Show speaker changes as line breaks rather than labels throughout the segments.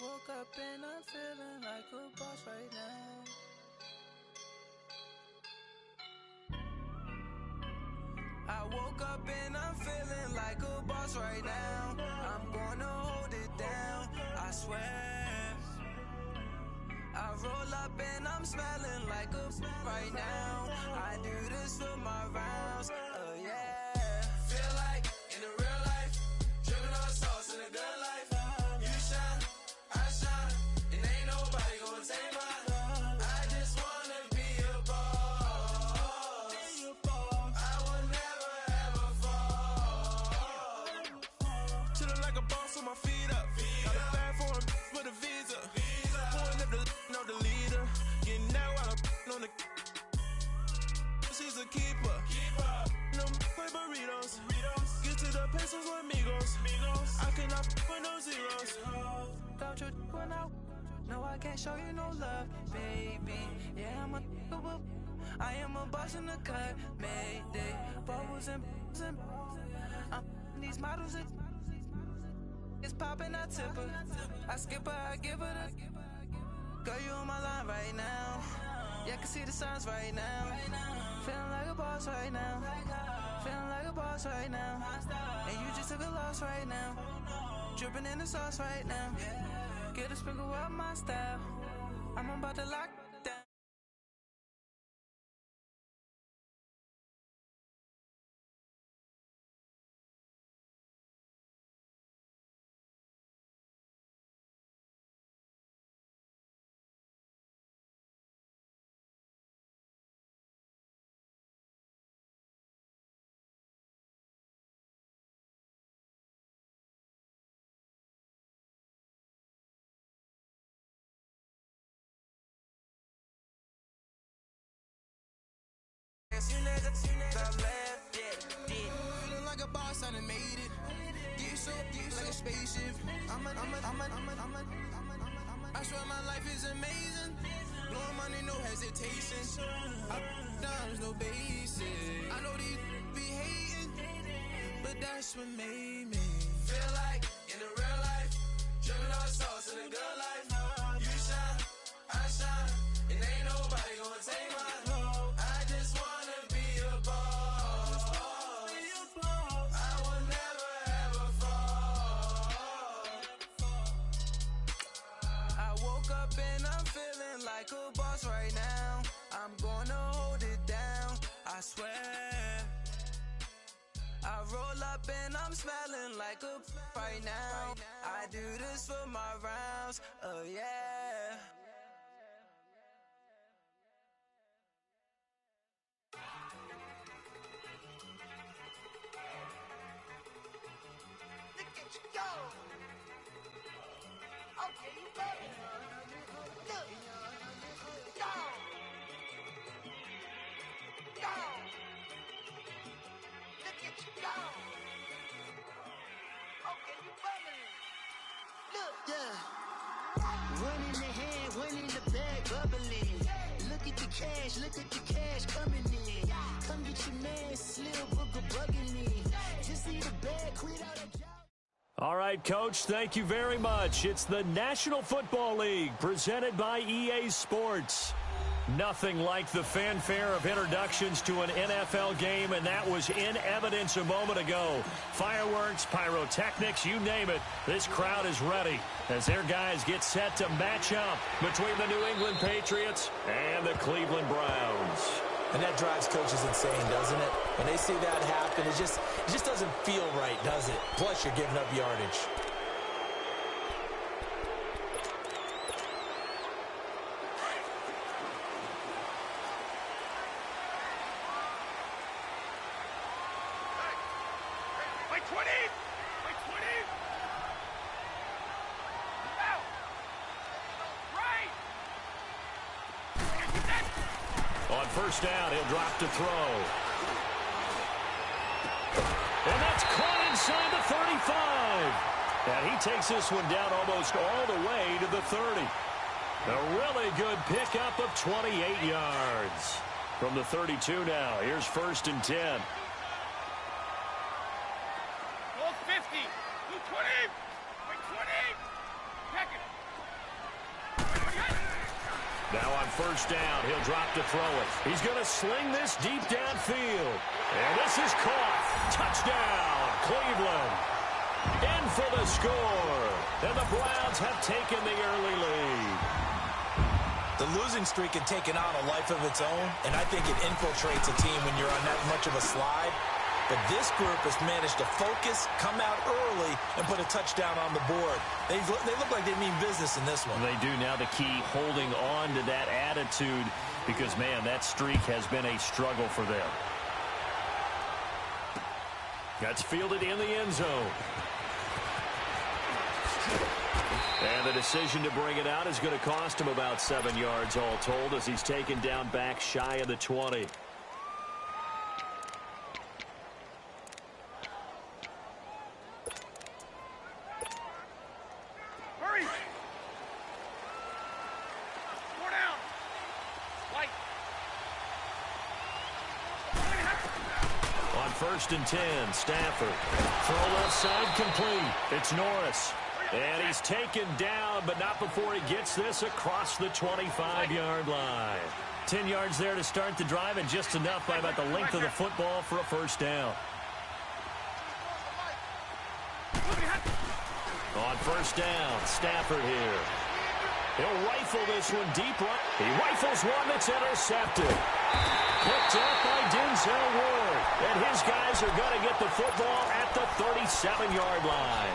woke up and I'm feeling like a boss right now. I woke up and I'm feeling like a boss right now. I'm gonna hold it down, I swear. I roll up and I'm smelling like a right now. I do this for my rounds, yeah. Feel like in the real life, dripping on sauce in a good life. You shine, I shine, and ain't nobody gonna take mine. I just wanna be a boss. I will never ever fall. Chillin' like a boss with my feet up. Got a bag for him with a visa. Pulling up the know the leader. Getting out while I'm on the. She's a keeper. No play burritos. Get to the pesos with amigos. I cannot with no zeros. Don't you run out? No, I can't show you no love, baby. Yeah, I am a boss in the cut. Mayday. Bubbles and I'm these models. It's popping, I tip her. I skip her, I give her the. Girl, you on my line right now. Yeah, I can see the signs right now. Feeling like a boss right now. Feeling like a boss right now. And you just took a loss right now. Dripping in the sauce right now. Get a sprinkle up my style. I'm about to lock down. Feeling like a boss, I done made it. Get so like a spaceship. I swear my life is amazing. Blowing money, no hesitation. Up, downs, no basic. I know these be hating, but that's what made me feel like in the real life, dripping on sauce in a good life. You shine, I shine, and ain't nobody gonna take mine. I just wanna be a boss. I will never ever fall. I woke up and I'm feeling like a boss right now. I'm gonna hold it down, I swear. I roll up and I'm smelling like a right now. I do this for my rounds, yeah.
Look at you go! Okay, you better. Look! Go! Go! Look at you go! Okay, you better. Look!
Yeah. One in the hand, one in the bag, bubbling. Look at the cash coming in. Come get your man, Slim Booker bugging me. Just need a bag, quit out a job.
All right, Coach, thank you very much. It's the National Football League presented by EA Sports. Nothing like the fanfare of introductions to an NFL game, and that was in evidence a moment ago. Fireworks, pyrotechnics, you name it. This crowd is ready as their guys get set to match up between the New England Patriots and the Cleveland Browns.
And that drives coaches insane, doesn't it? When they see that happen, it just doesn't feel right, does it? Plus, you're giving up yardage.
On first down, he'll drop to throw. And that's caught inside the 35. And he takes this one down almost all the way to the 30. A really good pickup of 28 yards. From the 32 now, here's first and 10.
Goal 50. 220. 20. Check it.
Now on first down, he'll drop to throw it. He's going to sling this deep downfield. And this is caught. Touchdown, Cleveland. In for the score. And the Browns have taken the early lead.
The losing streak had taken on a life of its own, and I think it infiltrates a team when you're on that much of a slide. But this group has managed to focus, come out early, and put a touchdown on the board. They look like they mean business in this one.
They do. Now the key, holding on to that attitude, because, man, that streak has been a struggle for them. That's fielded in the end zone. And the decision to bring it out is going to cost him about 7 yards all told, as he's taken down back shy of the 20.
Hurry! 4 down. White.
On first and 10, Stafford. Throw left side complete. It's Norris. And he's taken down, but not before he gets this across the 25-yard line. 10 yards there to start the drive, and just enough by about the length of the football for a first down. On first down, Stafford here. He'll rifle this one deep right. He rifles one that's intercepted. Picked up by Denzel Ward. And his guys are going to get the football at the 37-yard line.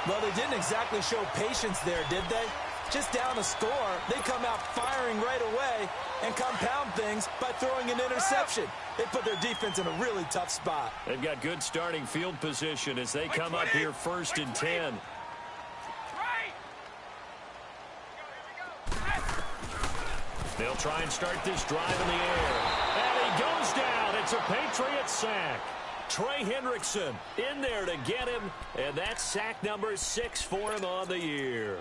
Well, they didn't exactly show patience there, did they? Just down a score, they come out firing right away and compound things by throwing an interception. They put their defense in a really tough spot.
They've got good starting field position as they come up here first and 10. They'll try and start this drive in the air. And he goes down. It's a Patriot sack. Trey Hendrickson in there to get him, and that's sack number 6 for him on the year.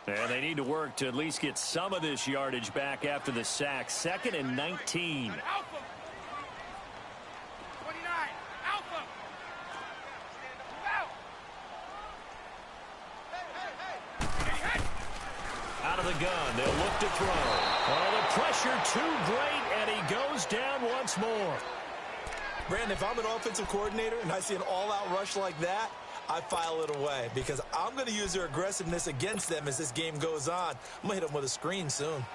And they need to work to at least get some of this yardage back after the sack. 2nd and 19.
Alpha. 29. Alpha.
Out of the gun, they'll look to throw. Oh, the pressure too great, and he goes down once more.
Brandon, if I'm an offensive coordinator and I see an all-out rush like that, I file it away because I'm going to use their aggressiveness against them as this game goes on. I'm going to hit them with a screen soon.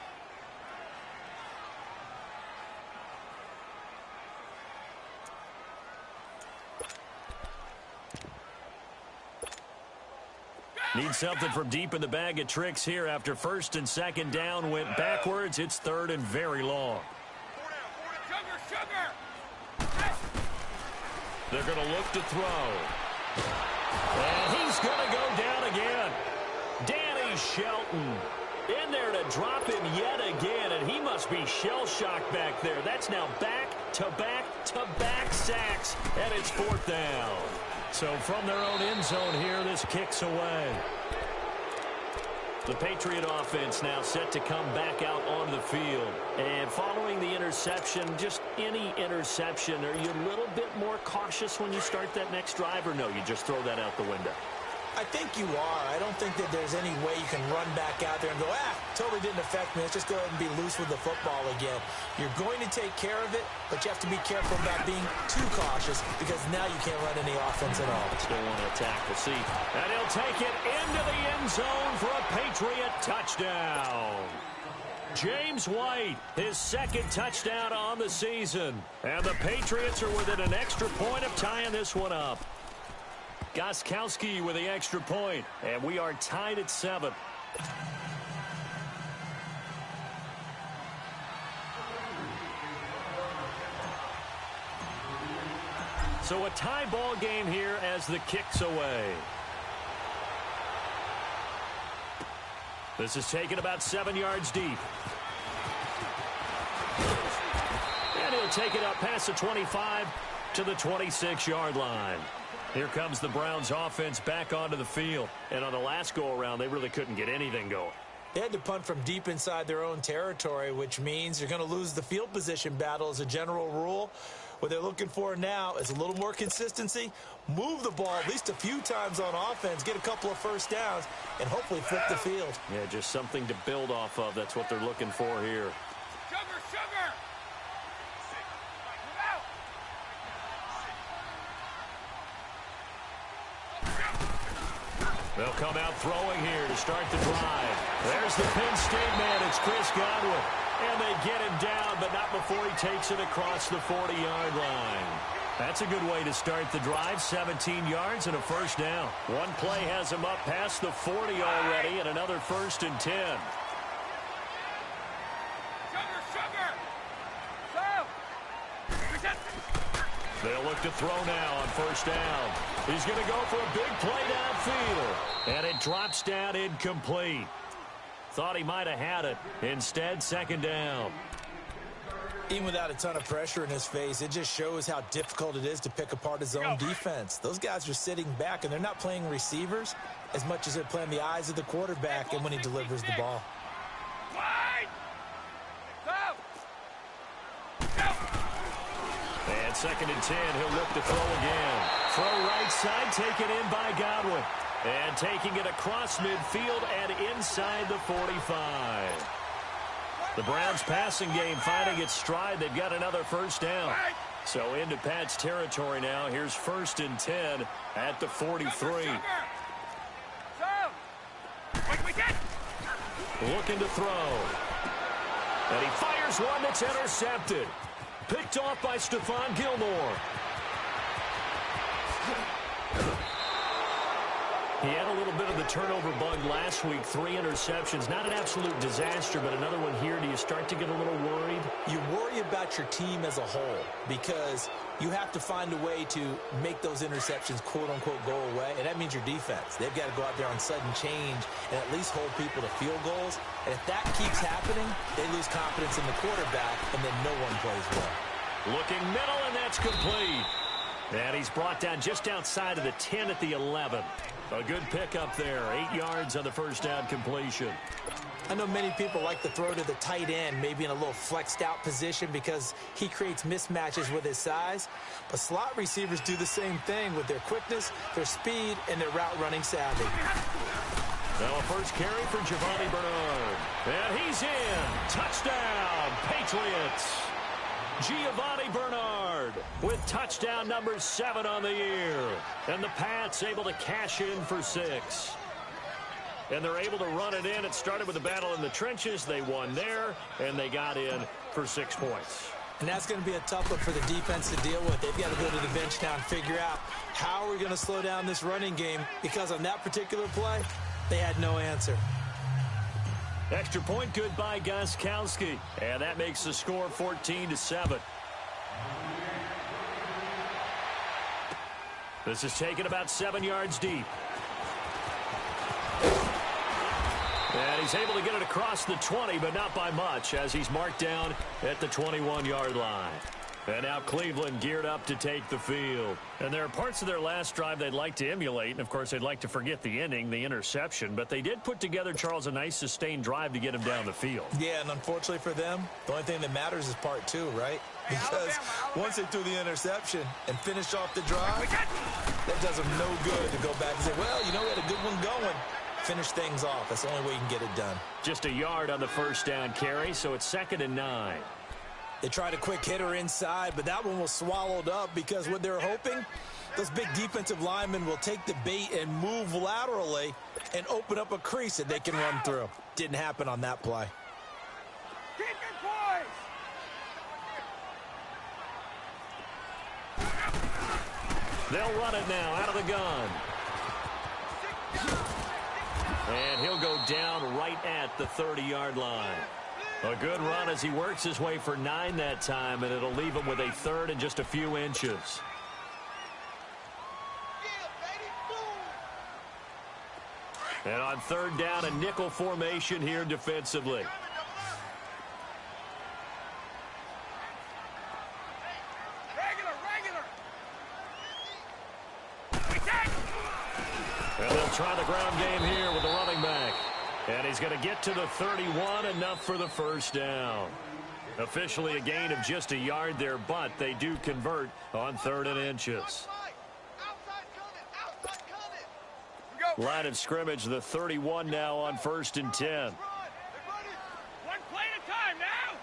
Need something from deep in the bag of tricks here after first and second down went backwards. It's 3rd and very long. They're going to look to throw. And he's going to go down again. Danny Shelton in there to drop him yet again, and he must be shell-shocked back there. That's now back-to-back-to-back sacks, and it's 4th down. So from their own end zone here, this kicks away. The Patriot offense now set to come back out onto the field. And following the interception, just any interception, are you a little bit more cautious when you start that next drive, or no, you just throw that out the window?
I think you are. I don't think that there's any way you can run back out there and go, totally didn't affect me. Let's just go ahead and be loose with the football again. You're going to take care of it, but you have to be careful about being too cautious because now you can't run any offense at all.
Still want to attack. We'll see. And he'll take it into the end zone for a Patriot touchdown. James White, his 2nd touchdown on the season. And the Patriots are within an extra point of tying this one up. Gostkowski with the extra point, and we are tied at 7. So a tie ball game here as the kick's away. This is taken about 7 yards deep. And he'll take it up past the 25. to the 26-yard line. Here comes the Browns offense back onto the field. And on the last go-around, they really couldn't get anything going.
They had to punt from deep inside their own territory, which means you're going to lose the field position battle as a general rule. What they're looking for now is a little more consistency, move the ball at least a few times on offense, get a couple of first downs, and hopefully flip the field.
Yeah, just something to build off of. That's what they're looking for here.
Sugar, sugar!
They'll come out throwing here to start the drive. There's the Penn State man. It's Chris Godwin. And they get him down, but not before he takes it across the 40-yard line. That's a good way to start the drive. 17 yards and a first down. One play has him up past the 40 already, and another 1st and 10.
Sugar, sugar! So!
They'll look to throw now on 1st down. He's going to go for a big play downfield. And it drops down incomplete. Thought he might have had it. Instead, 2nd down.
Even without a ton of pressure in his face, it just shows how difficult it is to pick apart his own defense. Those guys are sitting back, and they're not playing receivers as much as they're playing the eyes of the quarterback and when he delivers the ball.
Wide! Go!
And 2nd and 10, he'll look to throw again. Throw right side, taken in by Godwin. And taking it across midfield and inside the 45. The Browns passing game finding its stride. They've got another 1st down. So into Pat's territory now. Here's 1st and 10 at the 43. Looking to throw. And he fires one that's intercepted. Picked off by Stephon Gilmore. He had a little bit of the turnover bug last week. 3 interceptions. Not an absolute disaster, but another one here. Do you start to get a little worried?
You worry about your team as a whole because you have to find a way to make those interceptions, quote-unquote, go away, and that means your defense. They've got to go out there on sudden change and at least hold people to field goals. And if that keeps happening, they lose confidence in the quarterback, and then no one plays well.
Looking middle, and that's complete. And he's brought down just outside of the 10 at the 11. A good pickup there. 8 yards on the 1st down completion.
I know many people like to throw to the tight end, maybe in a little flexed out position because he creates mismatches with his size. But slot receivers do the same thing with their quickness, their speed, and their route running savvy.
Now a first carry for Giovanni Bernard. And he's in. Touchdown, Patriots. Giovanni Bernard with touchdown number 7 on the year. And the Pats able to cash in for 6. And they're able to run it in. It started with a battle in the trenches. They won there, and they got in for 6 points.
And that's going to be a tough one for the defense to deal with. They've got to go to the bench now and figure out how are we going to slow down this running game, because on that particular play, they had no answer.
Extra point good by Gostkowski. And that makes the score 14-7. This is taken about 7 yards deep. And he's able to get it across the 20, but not by much, as he's marked down at the 21-yard line. And now Cleveland geared up to take the field. And there are parts of their last drive they'd like to emulate. And, of course, they'd like to forget the ending, the interception. But they did put together, Charles, a nice sustained drive to get him down the field.
Yeah, and unfortunately for them, the only thing that matters is part 2, right? Because once they threw the interception and finished off the drive, that does them no good to go back and say, well, you know, we had a good one going. Finish things off. That's the only way you can get it done.
Just a yard on the 1st down carry, so it's 2nd and 9.
They tried a quick hitter inside, but that one was swallowed up because what they're hoping, those big defensive linemen will take the bait and move laterally and open up a crease that they can run through. Didn't happen on that play.
Keep your poise!
They'll run it now out of the gun. And he'll go down right at the 30-yard line. A good run as he works his way for 9 that time, and it'll leave him with a 3rd and just a few inches. And on 3rd down, a nickel formation here defensively. And they'll try the ground game here with the running back. And he's going to get to the 31, enough for the first down. Officially a gain of just a yard there, but they do convert on 3rd and inches. Line of scrimmage, the 31 now on 1st and 10.
One play at a time now.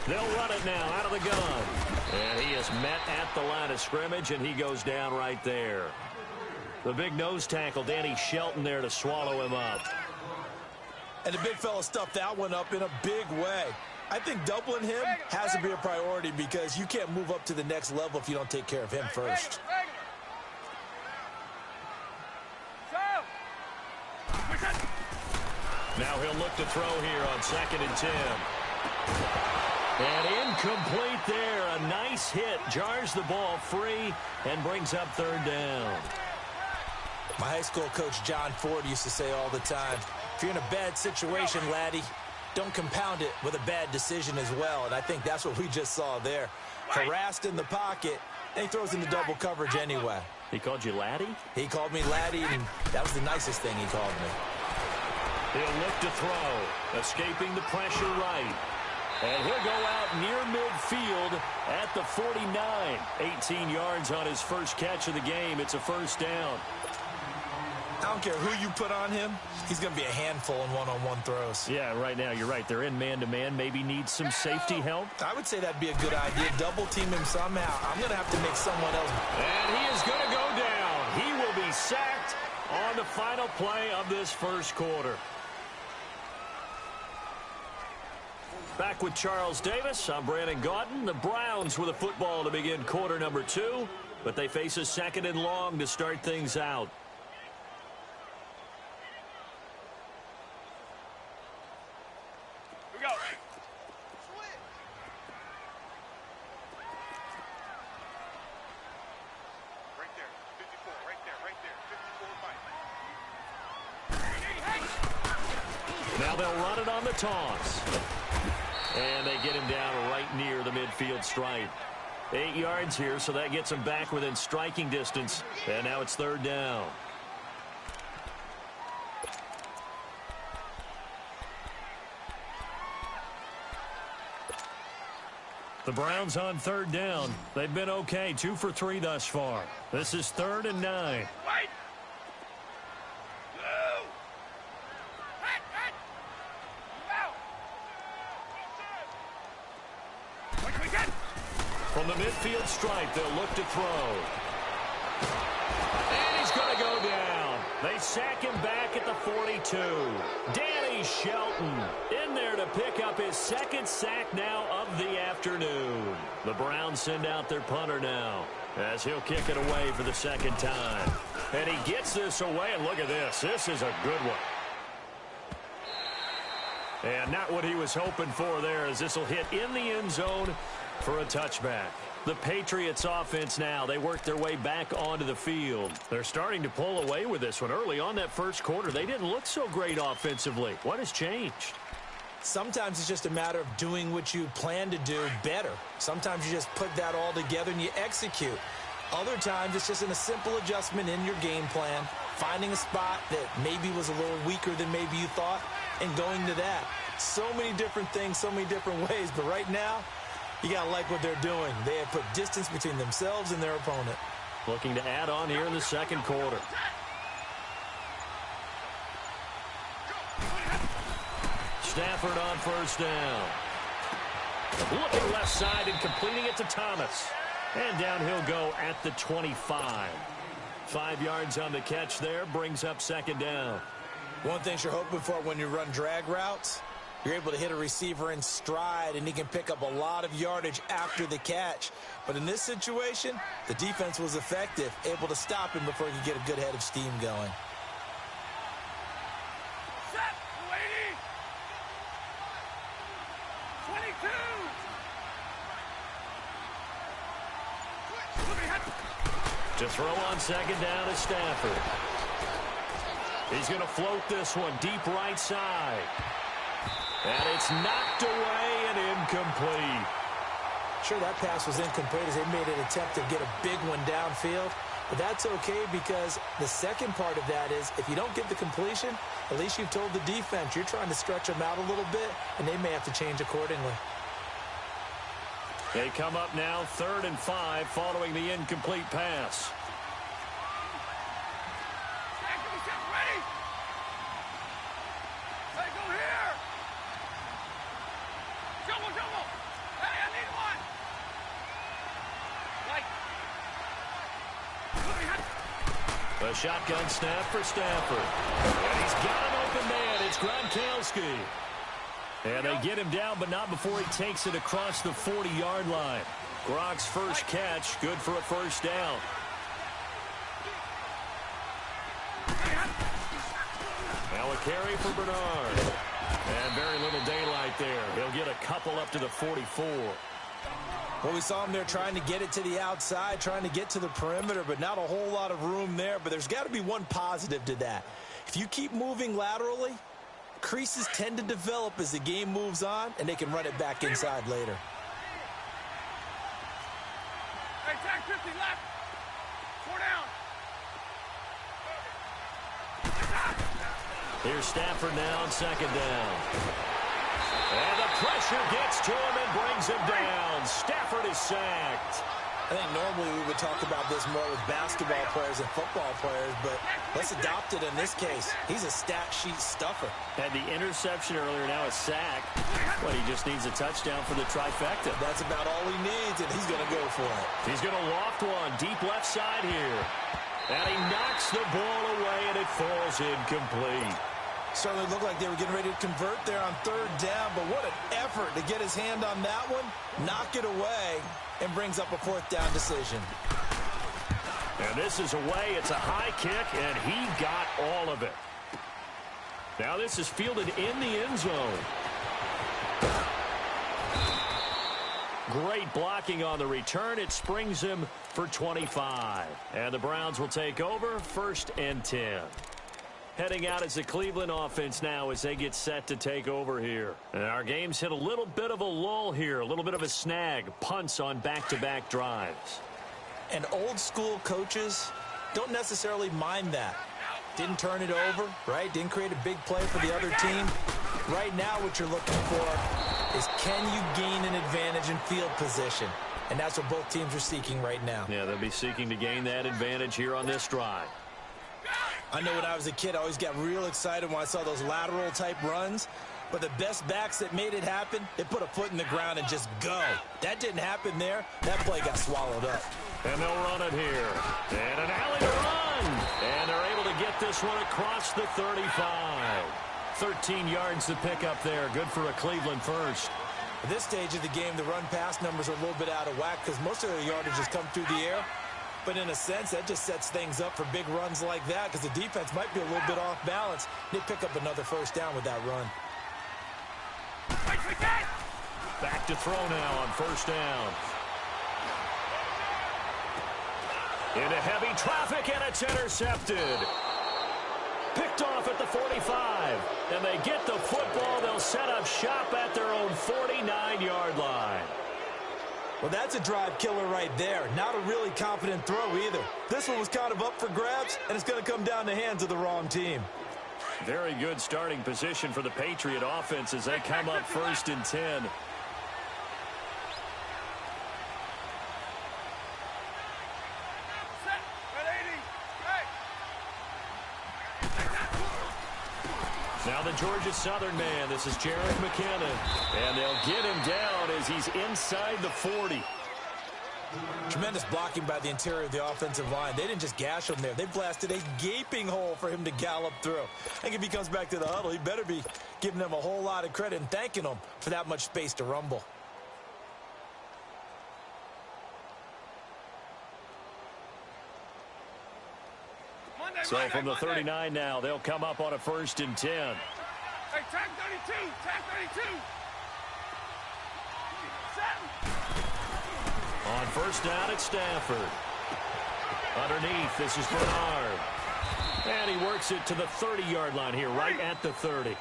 They'll run it now out of the gun. And he is met at the line of scrimmage, and he goes down right there. The big nose tackle, Danny Shelton, there to swallow him up.
And the big fella stuffed that one up in a big way. I think doubling him has to be a priority because you can't move up to the next level if you don't take care of him first.
Now he'll look to throw here on 2nd and 10. And incomplete there. A nice hit. Jars the ball free and brings up 3rd down.
My high school coach, John Ford, used to say all the time, if you're in a bad situation, laddie, don't compound it with a bad decision as well. And I think that's what we just saw there. Harassed in the pocket, and he throws into double coverage anyway.
He called you laddie?
He called me laddie, and that was the nicest thing he called me.
He'll look to throw, escaping the pressure right. And he'll go out near midfield at the 49. 18 yards on his first catch of the game. It's a first down.
I don't care who you put on him. He's going to be a handful in one-on-one throws.
Yeah, right now, you're right. They're in man-to-man. Maybe need some safety help.
I would say that'd be a good idea. Double team him somehow. I'm going to have to make someone else.
And he is going to go down. He will be sacked on the final play of this first quarter. Back with Charles Davis. I'm Brandon Gaudin. The Browns with a football to begin quarter number 2, but they face a 2nd and long to start things out.
Here we go. Right there, 54, right there, 54, Mike.
Now they'll run it on the toss. And they get him down right near the midfield stripe. 8 yards here, so that gets him back within striking distance. And now it's 3rd down. The Browns on 3rd down. They've been okay, 2 for 3 thus far. This is 3rd and 9.
Wait!
From the midfield stripe, they'll look to throw. And he's going to go down. They sack him back at the 42. Danny Shelton in there to pick up his 2nd sack now of the afternoon. The Browns send out their punter now as he'll kick it away for the 2nd time. And he gets this away, and look at this. This is a good one. And not what he was hoping for there, as this will hit in the end zone for a touchback. The Patriots offense now, they work their way back onto the field. They're starting to pull away with this one. Early on that first quarter, they didn't look so great offensively. What has changed?
Sometimes it's just a matter of doing what you plan to do better. Sometimes you just put that all together and you execute. Other times it's just a simple adjustment in your game plan, finding a spot that maybe was a little weaker than maybe you thought, and going to that. So many different things, so many different ways, but right now, you got to like what they're doing. They have put distance between themselves and their opponent.
Looking to add on here in the 2nd quarter. Stafford on 1st down. Looking left side and completing it to Thomas. And down he'll go at the 25. 5 yards on the catch there, brings up 2nd down.
One thing you're hoping for when you run drag routes, you're able to hit a receiver in stride, and he can pick up a lot of yardage after the catch. But in this situation, the defense was effective, able to stop him before he could get a good head of steam going.
Set, lady! 22!
To throw on 2nd down is Stafford. He's going to float this one deep right side. And it's knocked away and incomplete.
Sure, that pass was incomplete as they made an attempt to get a big one downfield. But that's okay because the second part of that is if you don't get the completion, at least you've told the defense you're trying to stretch them out a little bit, and they may have to change accordingly.
They come up now 3rd and 5 following the incomplete pass.
Ready? Hey, go here. Jumbo. Hey, I need one.
A shotgun snap for Stafford. And he's got an open man. It's Gronkowski. And they get him down, but not before he takes it across the 40-yard line. Gronk's first catch, good for a first down. Now a carry for Bernard. And very little daylight there. He'll get a couple up to the 44.
Well, we saw him there trying to get it to the outside, trying to get to the perimeter, but not a whole lot of room there. But there's got to be one positive to that. If you keep moving laterally, creases tend to develop as the game moves on, and they can run it back inside later.
Hey, tag 50 left. 4 down.
Here's Stafford now on 2nd down. And the pressure gets to him and brings him down. Stafford is sacked.
I think normally we would talk about this more with basketball players and football players, but let's adopt it in this case. He's a stat sheet stuffer.
Had the interception earlier, now a sack. But he just needs a touchdown for the trifecta.
That's about all he needs, and he's going to go for it.
He's going to loft one deep left side here. And he knocks the ball away, and it falls incomplete.
Certainly looked like they were getting ready to convert there on 3rd down, but what an effort to get his hand on that one, knock it away, and brings up a 4th down decision.
And this is away. It's a high kick, and he got all of it. Now this is fielded in the end zone. Great blocking on the return. It springs him for 25. And the Browns will take over 1st and 10. Heading out as the Cleveland offense now as they get set to take over here. And our game's hit a little bit of a lull here, a little bit of a snag. Punts on back-to-back drives.
And old school coaches don't necessarily mind that. Didn't turn it over, right? Didn't create a big play for the other team. Right now what you're looking for is can you gain an advantage in field position? And that's what both teams are seeking right now.
Yeah, they'll be seeking to gain that advantage here on this drive.
I know when I was a kid, I always got real excited when I saw those lateral-type runs. But the best backs that made it happen, they put a foot in the ground and just go. That didn't happen there. That play got swallowed up.
And they'll run it here. And an alley to run. And they're able to get this one across the 35. 13 yards to pick up there. Good for a Cleveland first.
At this stage of the game, the run-pass numbers are a little bit out of whack because most of their yardage has come through the air. But in a sense, that just sets things up for big runs like that because the defense might be a little bit off balance. They pick up another 1st down with that run.
Back to throw now on 1st down. Into heavy traffic, and it's intercepted. Picked off at the 45. And they get the football. They'll set up shop at their own 49-yard line.
Well, that's a drive killer right there. Not a really confident throw either. This one was kind of up for grabs, and it's going to come down the hands of the wrong team.
Very good starting position for the Patriot offense as they come up 1st and 10. Now the Georgia Southern man. This is Jarek McKinnon. And they'll get him down as he's inside the 40.
Tremendous blocking by the interior of the offensive line. They didn't just gash him there. They blasted a gaping hole for him to gallop through. I think if he comes back to the huddle, he better be giving them a whole lot of credit and thanking them for that much space to rumble.
So from the 39 now, they'll come up on a 1st and 10.
Hey, tag 32, tag 32.
On 1st down, it's Stafford. Underneath, this is Bernard. And he works it to the 30-yard line here, right at the 30.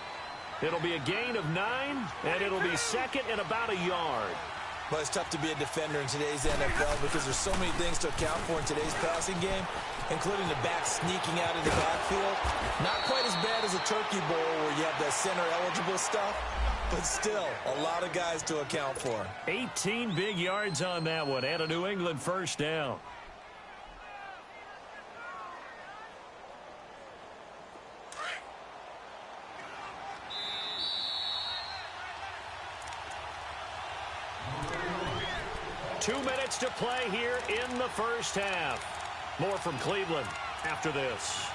It'll be a gain of 9, and it'll be 2nd and about a yard.
But it's tough to be a defender in today's NFL because there's so many things to account for in today's passing game, including the back sneaking out of the backfield. Not quite as bad as a turkey bowl where you have that center-eligible stuff, but still a lot of guys to account for.
18 big yards on that one and a New England first down. Two minutes to play here in the first half. More from Cleveland after this.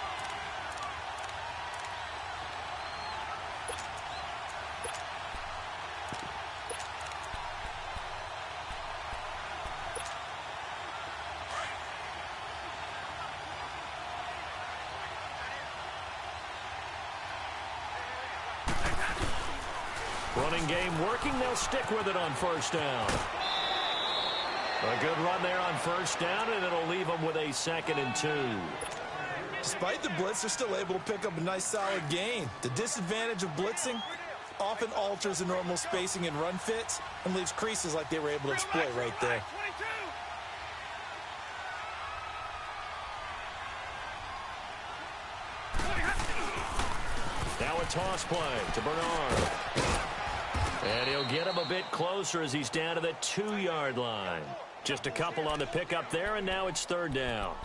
Running game working. They'll stick with it on first down. A good run there on first down, and it'll leave them with a 2nd and 2.
Despite the blitz, they're still able to pick up a nice solid gain. The disadvantage of blitzing often alters the normal spacing and run fits and leaves creases like they were able to exploit right there.
Now a toss play to Bernard. And he'll get him a bit closer as he's down to the 2-yard line. Just a couple on the pickup there, and now it's 3rd down.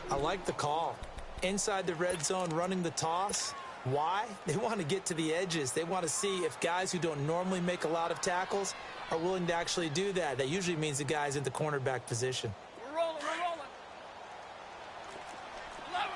I like the call. Inside the red zone running the toss. Why? They want to get to the edges. They want to see if guys who don't normally make a lot of tackles are willing to actually do that. That usually means the guy's in the cornerback position.
We're rolling, we're rolling. 11.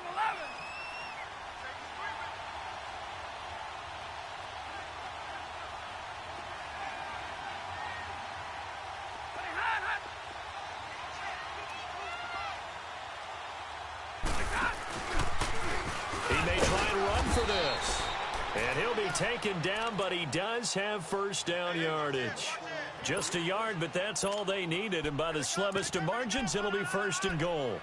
And he'll be taken down, but he does have first down yardage. Just a yard, but that's all they needed. And by the slimmest of margins, it'll be 1st and goal.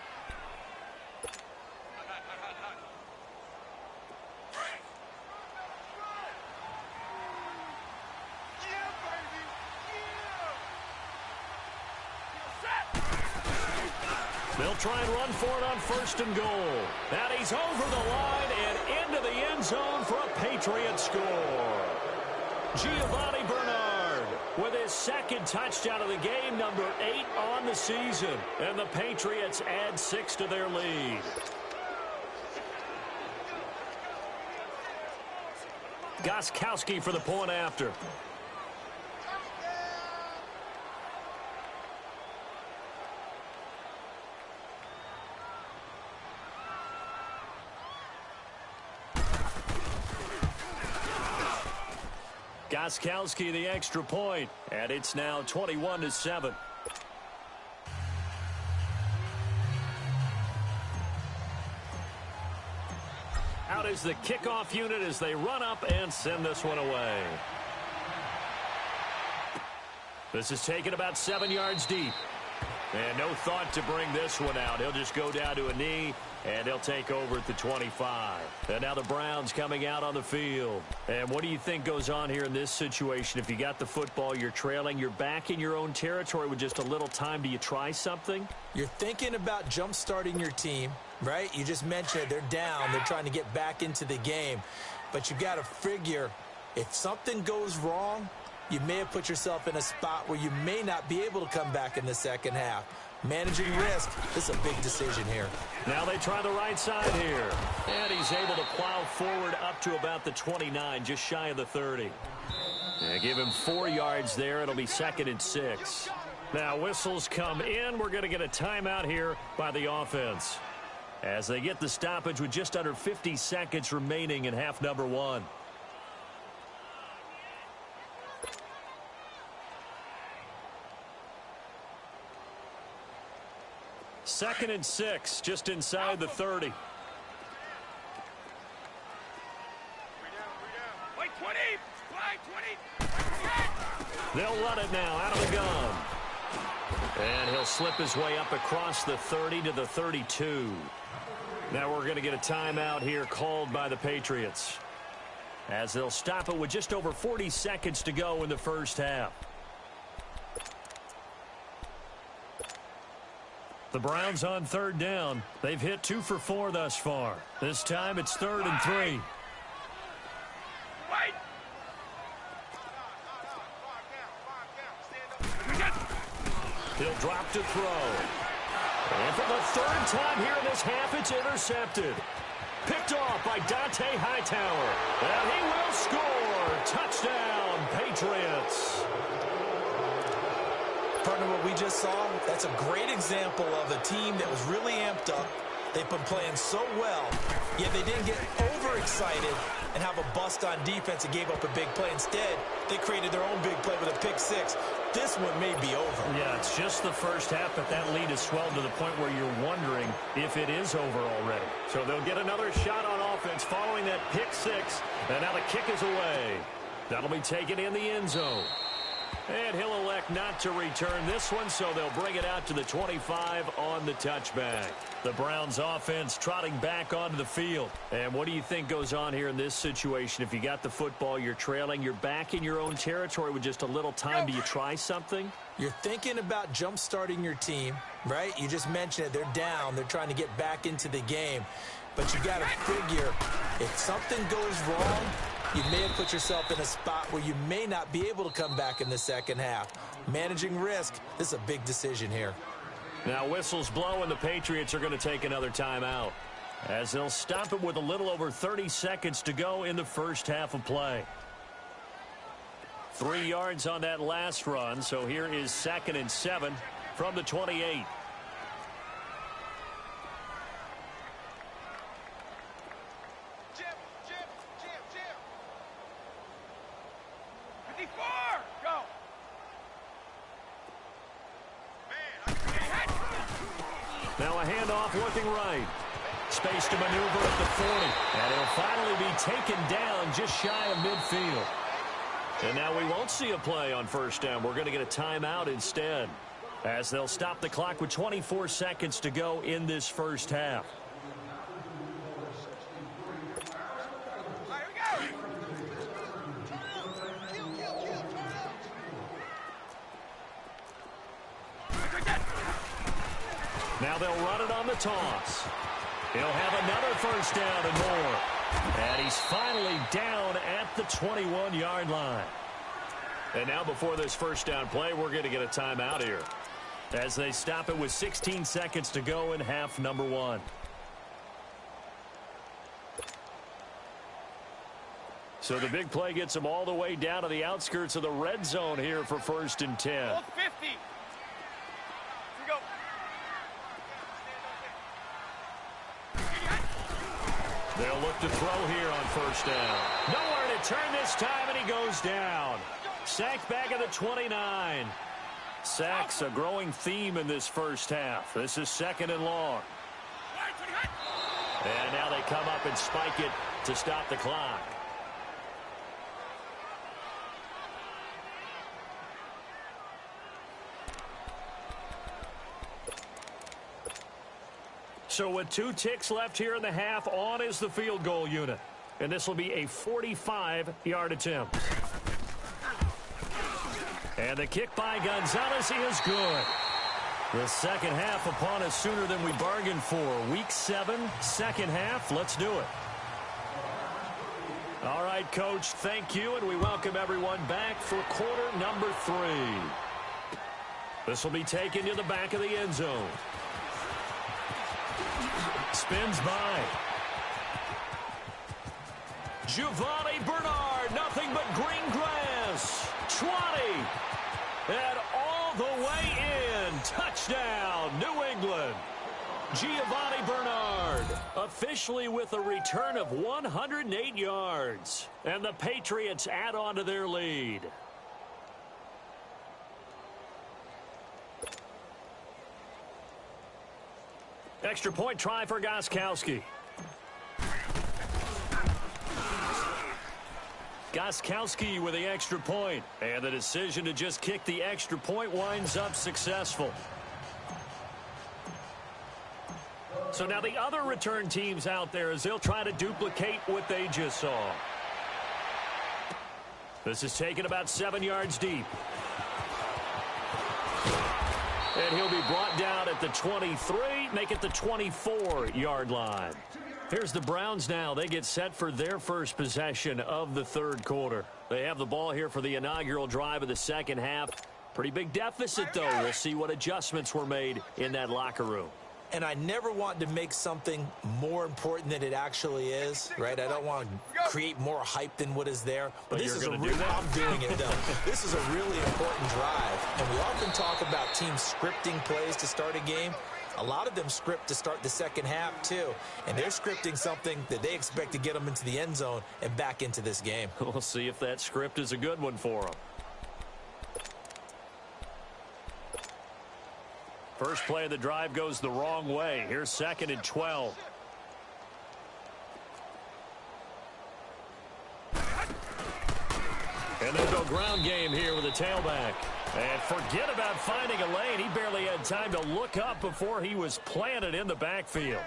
They'll try and run for it on 1st and goal. And he's over the line and into the end zone for a Patriot score. Giovanni Bernard with his 2nd touchdown of the game, number 8 on the season. And the Patriots add 6 to their lead. Gostkowski for the point after. Gostkowski the extra point, and it's now 21-7. Out is the kickoff unit as they run up and send this one away. This is taken about 7 yards deep. And no thought to bring this one out. He'll just go down to a knee, and he'll take over at the 25. And now the Browns coming out on the field. And what do you think goes on here in this situation? If you got the football, you're trailing, you're back in your own territory with just a little time. Do you try something?
You're thinking about jump-starting your team, right? You just mentioned they're down. They're trying to get back into the game. But you got to figure if something goes wrong, you may have put yourself in a spot where you may not be able to come back in the second half. Managing risk, this is a big decision here.
Now they try the right side here. And he's able to plow forward up to about the 29, just shy of the 30. And give him 4 yards there. It'll be 2nd and 6. Now whistles come in. We're going to get a timeout here by the offense, as they get the stoppage with just under 50 seconds remaining in half number 1. Second and 6, just inside the 30.
Wait, 20! Wait, 20!
They'll run it now out of the gun. And he'll slip his way up across the 30 to the 32. Now we're going to get a timeout here called by the Patriots, as they'll stop it with just over 40 seconds to go in the first half. The Browns on third down. They've hit 2 for 4 thus far. This time it's 3rd and 3. He'll drop to throw. And for the 3rd time here in this half, it's intercepted. Picked off by Dante Hightower. And he will score. Touchdown, Patriots.
Partner, what we just saw, that's a great example of a team that was really amped up. They've been playing so well, yet they didn't get overexcited and have a bust on defense and gave up a big play. Instead, they created their own big play with a pick six. This one may be over.
Yeah, it's just the first half, but that lead has swelled to the point where you're wondering if it is over already. So they'll get another shot on offense following that pick six, and now the kick is away. That'll be taken in the end zone. And he'll elect not to return this one, so they'll bring it out to the 25 on the touchback. The Browns offense trotting back onto the field. And what do you think goes on here in this situation? If you got the football, you're trailing, you're back in your own territory with just a little time. Do you try something?
You're thinking about jump-starting your team, right? You just mentioned it. They're down. They're trying to get back into the game. But you got to figure, if something goes wrong, you may have put yourself in a spot where you may not be able to come back in the second half. Managing risk, this is a big decision here.
Now whistles blow and the Patriots are going to take another timeout, as they'll stop it with a little over 30 seconds to go in the first half of play. 3 yards on that last run, so here is 2nd and 7 from the 28. Now a handoff looking right. Space to maneuver at the 40. And he'll finally be taken down just shy of midfield. And now we won't see a play on first down. We're going to get a timeout instead, as they'll stop the clock with 24 seconds to go in this first half. Now they'll run it on the toss. He'll have another first down and more. And he's finally down at the 21-yard line. And now before this first down play, we're going to get a timeout here, as they stop it with 16 seconds to go in half number 1. So the big play gets them all the way down to the outskirts of the red zone here for 1st and 10.
50.
They'll look to throw here on first down. Nowhere to turn this time, and he goes down. Sacked back at the 29. Sacks a growing theme in this first half. This is 2nd and long. And now they come up and spike it to stop the clock. So with 2 ticks left here in the half, on is the field goal unit. And this will be a 45-yard attempt. And the kick by Gonzalez is good. The second half upon us sooner than we bargained for. Week 7, second half. Let's do it. All right, Coach, thank you, and we welcome everyone back for quarter number 3. This will be taken to the back of the end zone. Spins by. Giovanni Bernard, nothing but green grass. 20. And all the way in. Touchdown, New England. Giovanni Bernard officially with a return of 108 yards. And the Patriots add on to their lead. Extra point try for Gostkowski. Gostkowski with the extra point. And the decision to just kick the extra point winds up successful. So now the other return teams out there, as they'll try to duplicate what they just saw. This is taken about 7 yards deep. And he'll be brought down at the 23, make it the 24-yard line. Here's the Browns now. They get set for their first possession of the third quarter. They have the ball here for the inaugural drive of the second half. Pretty big deficit, though. We'll see what adjustments were made in that locker room.
And I never want to make something more important than it actually is, right? I don't want to create more hype than what is there. But this is a real, I'm doing it, though. This is a really important drive. And we often talk about teams scripting plays to start a game. A lot of them script to start the second half, too. And they're scripting something that they expect to get them into the end zone and back into this game.
We'll see if that script is a good one for them. First play of the drive goes the wrong way. Here's 2nd and 12. And they'll go ground game here with a tailback. And forget about finding a lane. He barely had time to look up before he was planted in the backfield.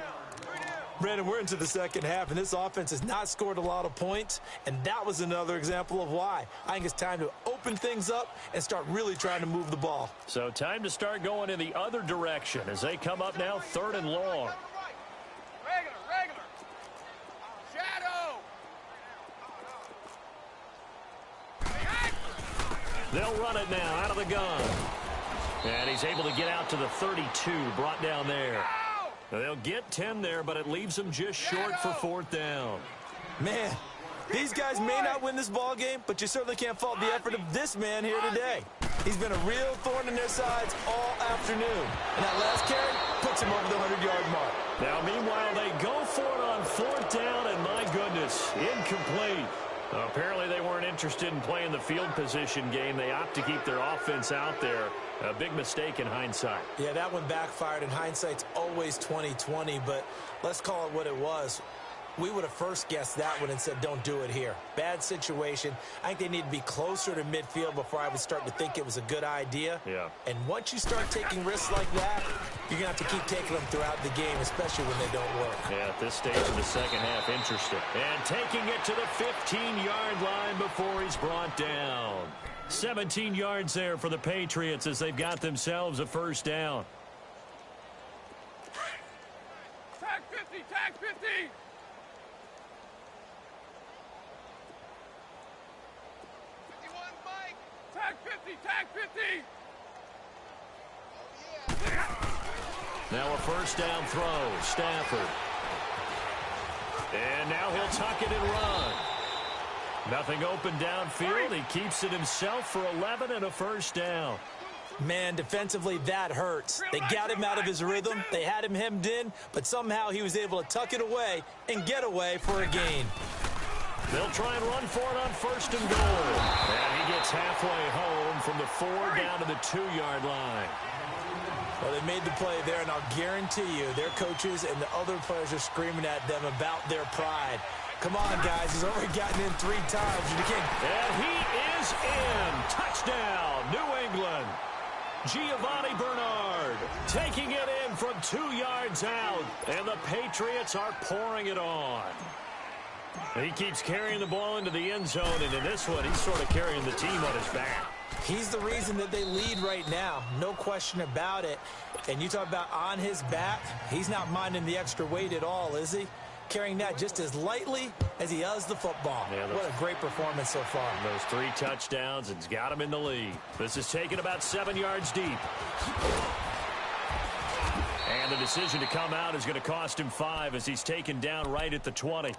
Brandon, we're into the second half, and this offense has not scored a lot of points, and that was another example of why. I think it's time to open things up and start really trying to move the ball.
So time to start going in the other direction as they come up now 3rd and long.
Regular. Shadow.
They'll run it now out of the gun. And he's able to get out to the 32, brought down there. They'll get 10 there, but it leaves them just short for 4th down.
Man, these guys may not win this ball game, but you certainly can't fault the effort of this man here today. He's been a real thorn in their sides all afternoon. And that last carry puts him over the 100-yard mark.
Now, meanwhile, they go for it on 4th down, and my goodness, incomplete. Apparently, they weren't interested in playing the field position game. They opt to keep their offense out there. A big mistake in hindsight.
Yeah, that one backfired, and hindsight's always 20/20, but let's call it what it was. We would have first guessed that one and said, don't do it here. Bad situation. I think they need to be closer to midfield before I would start to think it was a good idea.
Yeah.
And once you start taking risks like that, you're going to have to keep taking them throughout the game, especially when they don't work.
Yeah, at this stage of the second half, interesting. And taking it to the 15-yard line before he's brought down. 17 yards there for the Patriots as they've got themselves a first down.
Tag 50, tag 50. Tag 50, tag 50.
Now a first down throw, Stafford. And now he'll tuck it and run. Nothing open downfield. He keeps it himself for 11 and a first down.
Man, defensively, that hurts. They got him out of his rhythm. They had him hemmed in, but somehow he was able to tuck it away and get away for a gain.
They'll try and run for it on 1st and goal. And he gets halfway home from the 4 down to the 2-yard line.
Well, they made the play there, and I'll guarantee you their coaches and the other players are screaming at them about their pride. Come on, guys. He's already gotten in 3 times. You can't...
And he is in. Touchdown, New England. Giovanni Bernard taking it in from 2 yards out. And the Patriots are pouring it on. He keeps carrying the ball into the end zone, and in this one, he's sort of carrying the team on his back.
He's the reason that they lead right now. No question about it. And you talk about on his back, he's not minding the extra weight at all, is he? Carrying that just as lightly as he does the football. Yeah, what a great performance so far.
Those 3 touchdowns, it's got him in the lead. This is taken about 7 yards deep. And the decision to come out is going to cost him 5 as he's taken down right at the 20.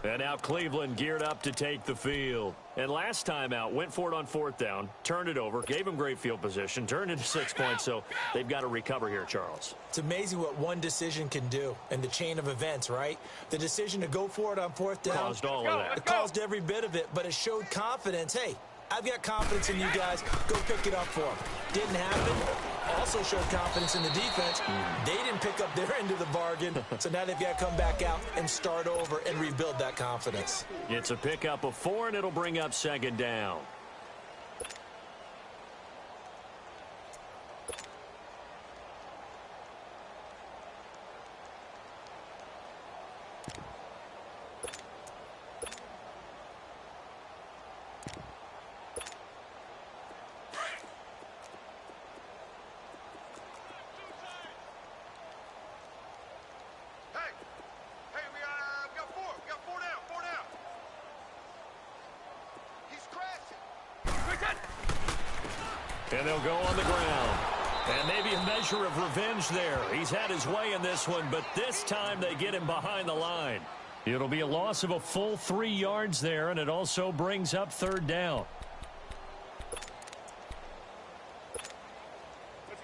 And now Cleveland geared up to take the field. And last time out, went for it on 4th down, turned it over, gave him great field position, turned into 6 points, so they've got to recover here, Charles.
It's amazing what one decision can do in the chain of events, right? The decision to go for it on 4th down.
Caused all of that.
It caused every bit of it, but it showed confidence. Hey, I've got confidence in you guys. Go pick it up for them. Didn't happen. Also showed confidence in the defense. They didn't pick up their end of the bargain, so now they've got to come back out and start over and rebuild that confidence.
It's a pickup of 4, and it'll bring up 2nd down. And they'll go on the ground. And maybe a measure of revenge there. He's had his way in this one, but this time they get him behind the line. It'll be a loss of a full 3 yards there, and it also brings up 3rd down.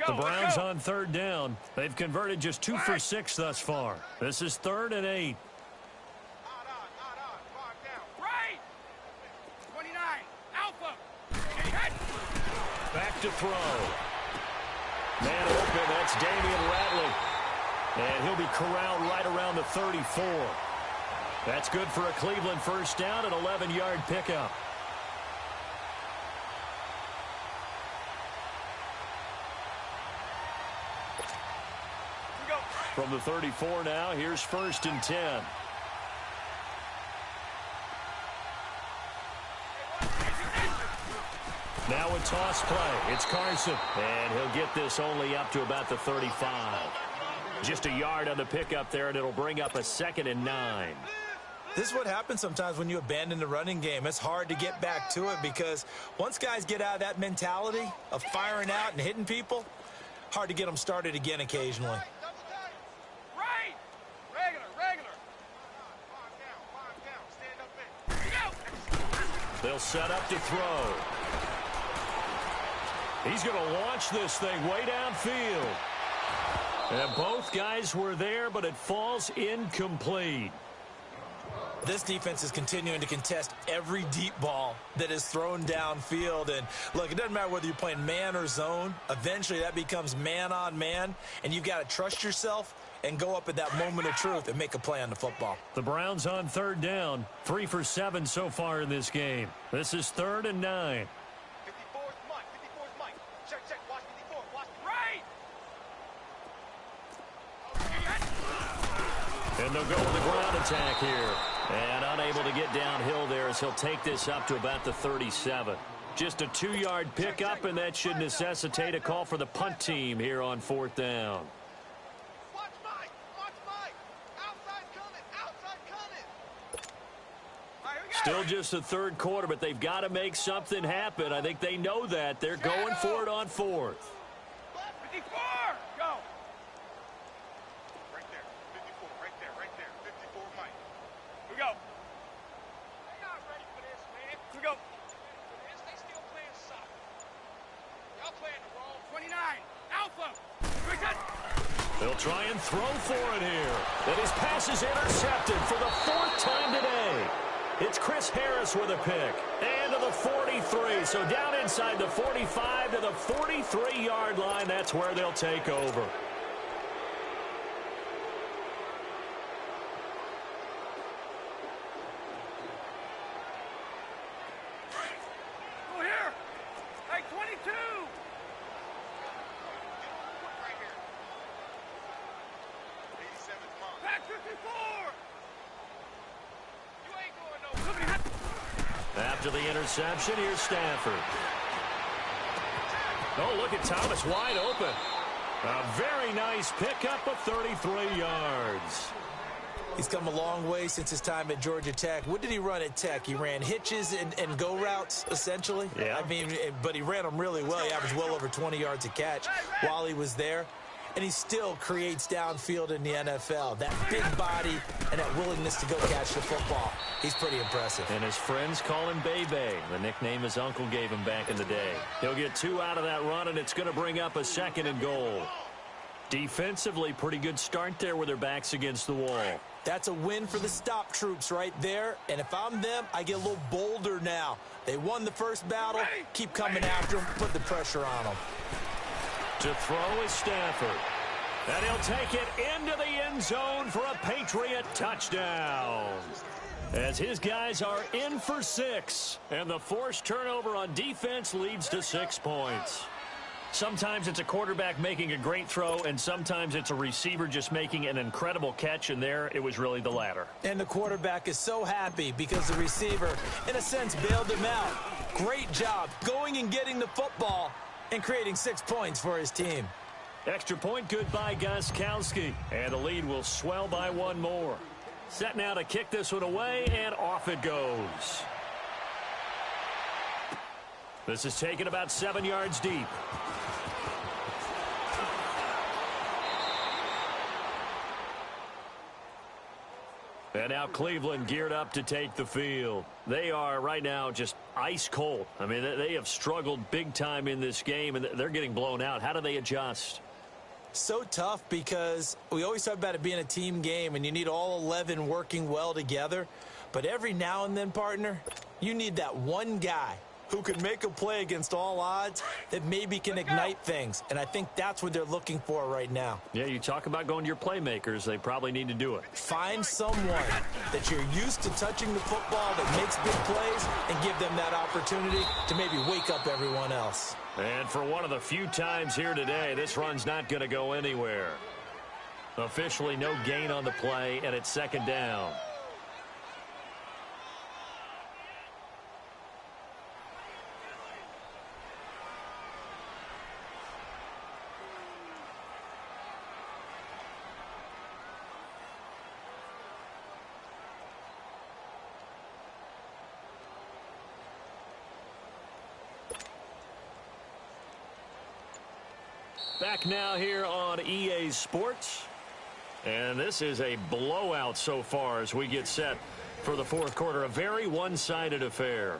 The Browns on 3rd down. They've converted just 2 for 6 thus far. This is 3rd and 8.
Right! 29, Alpha!
Back to throw. Man open, that's Damian Ratley. And he'll be corralled right around the 34. That's good for a Cleveland 1st down, an 11-yard pickup. From the 34 now, here's 1st and 10. Now a toss play. It's Carson. And he'll get this only up to about the 35. Just a yard on the pickup there, and it'll bring up a 2nd and 9.
This is what happens sometimes when you abandon the running game. It's hard to get back to it because once guys get out of that mentality of firing out and hitting people, hard to get them started again occasionally.
Right! Regular. Stand up in.
They'll set up to throw. He's going to launch this thing way downfield. And both guys were there, but it falls incomplete.
This defense is continuing to contest every deep ball that is thrown downfield. And, look, it doesn't matter whether you're playing man or zone. Eventually, that becomes man-on-man, and you've got to trust yourself and go up at that moment of truth and make a play on the football.
The Browns on 3rd down, 3 for 7 so far in this game. This is 3rd and 9.
54's Mike. Check. Watch 54. Watch. Right!
And they'll go with the ground attack here. And unable to get downhill there as he'll take this up to about the 37. Just a 2-yard pickup, and that should necessitate a call for the punt team here on 4th down.
Watch Mike. Outside coming. All right, here we go.
Still just the 3rd quarter, but they've got to make something happen. I think they know that. They're going for it on 4th.
54. Go. Right there. 54. Right there. 54, Mike. Here we go. They're not ready for this, man. Here we go. They still playing soccer. Y'all playing the wrong. 29. Alpha. Quick hit.
They'll try and throw for it here. And his pass is intercepted for the 4th time today. It's Chris Harris with a pick. And to the 43. So down inside the 45 to the 43-yard line. That's where they'll take over.
Go here. Hey, 22. Right here. 87's mom. Back 54. You ain't going no.
After the interception, here's Stafford. Oh, look at Thomas wide open. A very nice pickup of 33 yards.
He's come a long way since his time at Georgia Tech. What did he run at Tech? He ran hitches and go routes, essentially.
Yeah.
I mean, but he ran them really well. He averaged well over 20 yards a catch while he was there. And he still creates downfield in the NFL. That big body and that willingness to go catch the football. He's pretty impressive.
And his friends call him Bebe, the nickname his uncle gave him back in the day. He'll get 2 out of that run, and it's going to bring up a 2nd and goal. Defensively, pretty good start there with their backs against the wall.
That's a win for the stop troops right there. And if I'm them, I get a little bolder now. They won the first battle. Keep coming after them. Put the pressure on them.
To throw is Stafford. And he'll take it into the end zone for a Patriot touchdown. As his guys are in for 6. And the forced turnover on defense leads to 6 points. Sometimes it's a quarterback making a great throw, and sometimes it's a receiver just making an incredible catch, and there it was really the latter.
And the quarterback is so happy because the receiver, in a sense, bailed him out. Great job going and getting the football and creating 6 points for his team.
Extra point good by Gostkowski, and the lead will swell by 1 more. Set now to kick this one away, and off it goes. This is taken about 7 yards deep. And now Cleveland geared up to take the field. They are right now just ice cold. I mean, they have struggled big time in this game, and they're getting blown out. How do they adjust?
So tough because we always talk about it being a team game, and you need all 11 working well together. But every now and then, partner, you need that one guy who can make a play against all odds that maybe can ignite things. And I think that's what they're looking for right now.
Yeah, you talk about going to your playmakers. They probably need to do it.
Find someone that you're used to touching the football that makes big plays and give them that opportunity to maybe wake up everyone else.
And for one of the few times here today, this run's not going to go anywhere. Officially no gain on the play, and it's second down. Back now here on EA Sports. And this is a blowout so far as we get set for the fourth quarter. A very one-sided affair.